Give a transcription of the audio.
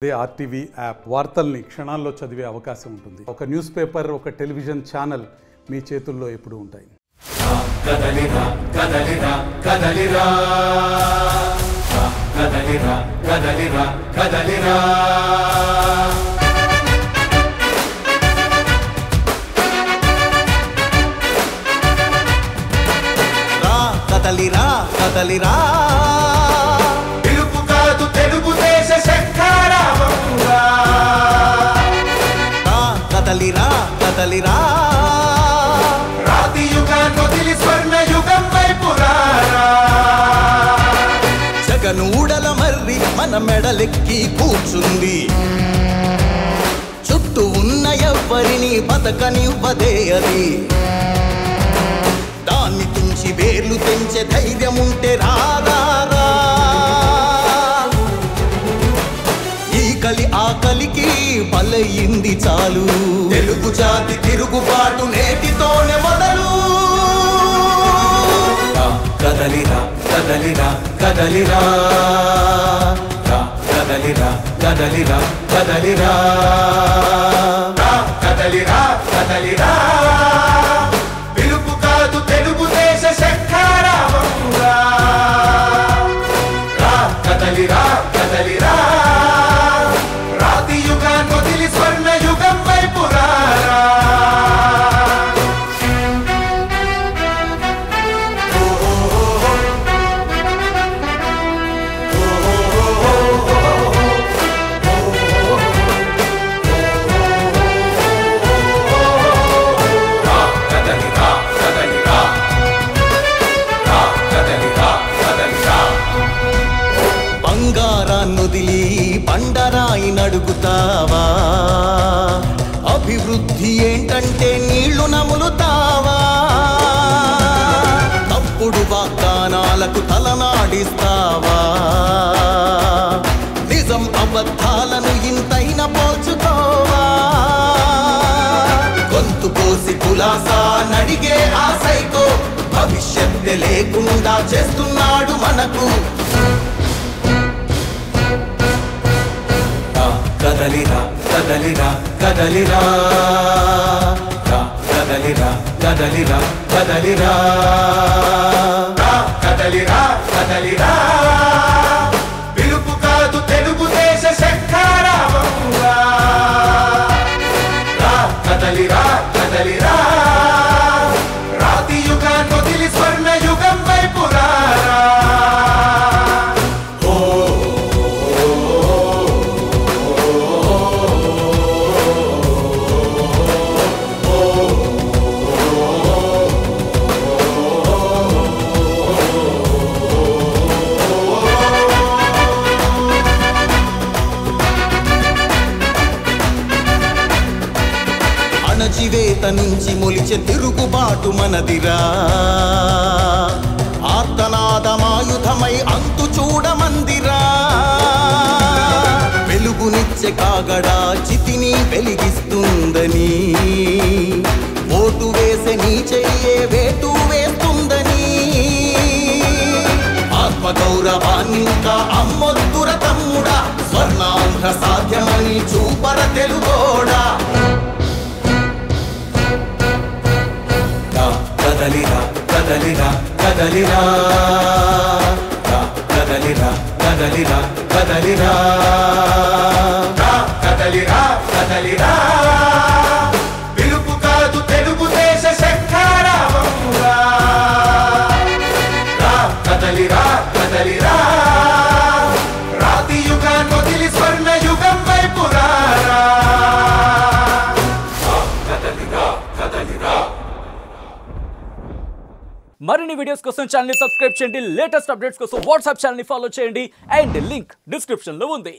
అదే RTV app వార్తల్ని క్షణాల్లో చదివే అవకాశం ఉంటుంది. ఒక న్యూస్ పేపర్, ఒక టెలివిజన్ ఛానల్ మీ చేతుల్లో ఎప్పుడూ ఉంటాయి. కదలిరా కదలిరా కదలిరా కదలిరా కదలిరా కదలిరా కదలిరా కదలిరా తెలుగు కాదు తెలుగుదేశ శంఖారావంగా కదలిరా కదలిరా రాతి యుగాన్ని వదిలి స్వర్ణ యుగం వైపు రారా జగనూడల మర్రి మన మెడలెక్కి కూర్చుంది. చుట్టూ ఉన్న ఎవ్వరిని బతకనివ్వదే అది. దాన్ని తుంచి వేర్లు తెంచే ధైర్యముంటే రారా. ఈ కలి ఆకలికి బలయింది చాలు. తెలుగు జాతి తిరుగుబాటు నేటితోనే మొదలు. కదలిరా కదలిరా కదలిరా కదలిరా కదలిరా కదలిరా కదలిరా కదలిరా పిలుపు కాదు తెలుగుదేశ శంఖారావంగా కదలిరా కదలిరా రాతి యుగాన్ని వదిలి స్వర్ణ యుగం వైపు రారా బంగారాన్నొదిలి బండరాయి నడుగుతావా? అభివృద్ధి ఏంటంటే నీళ్లు నములుతావా? తప్పుడు వాగ్దానాలకు తలనాడిస్తావా? నిజం అబద్ధాలను ఇంతైనా పోల్చుకోవా? గొంతు కోసి కులాసా నడిగే ఆ సైకో భవిష్యత్తు లేకుండా చేస్తున్నాడు మనకు. కదలిరా కదలిరా కదలిరా కదలిరా కదలిరా కదలిరా కదలిరా కదలిరా పిలుపు కాదు తెలుగుదేశ శంఖారావంగా కదలిరా కదలిరా రాతి యుగాన్ని వదిలి స్వర్ణ యుగం వైపు రారా అణచివేత నుంచి మొలిచే తిరుగుబాటు మనదిరా. ఆర్తనాదమాయుధమై అంతు చూడమందిరా. వెలుగునిచ్చే కాగడా చితిని వెలిగిస్తుందని, ఓటు వేసే నీ చెయ్యే వేటు వేస్తుందని, ఆత్మగౌరవాన్నింకా అమ్మొద్దుర తమ్ముడా. స్వర్ణాంధ్ర సాధ్యమని చూపర తెలుగోడా. కదలిరా కదలిరా కదలిరా కదలిరా కదలిరా కదలిరా కదలిరా కదలిరా పిలుపు కాదు తెలుగుదేశ శంఖారావంగా కదలిరా కదలిరా రాతి యుగాన్ని వదిలి స్వర్ణ యుగం వైపు రారా కదలిరా కదలిరా. మరిన్ని వీడియోస్ కోసం ఛానల్ ని సబ్స్క్రైబ్ చేయండి. లేటెస్ట్ అప్డేట్స్ కోసం వాట్సాప్ ఛానల్ ని ఫాలో చేయండి. అండ్ లింక్ డిస్క్రిప్షన్ లో ఉంది.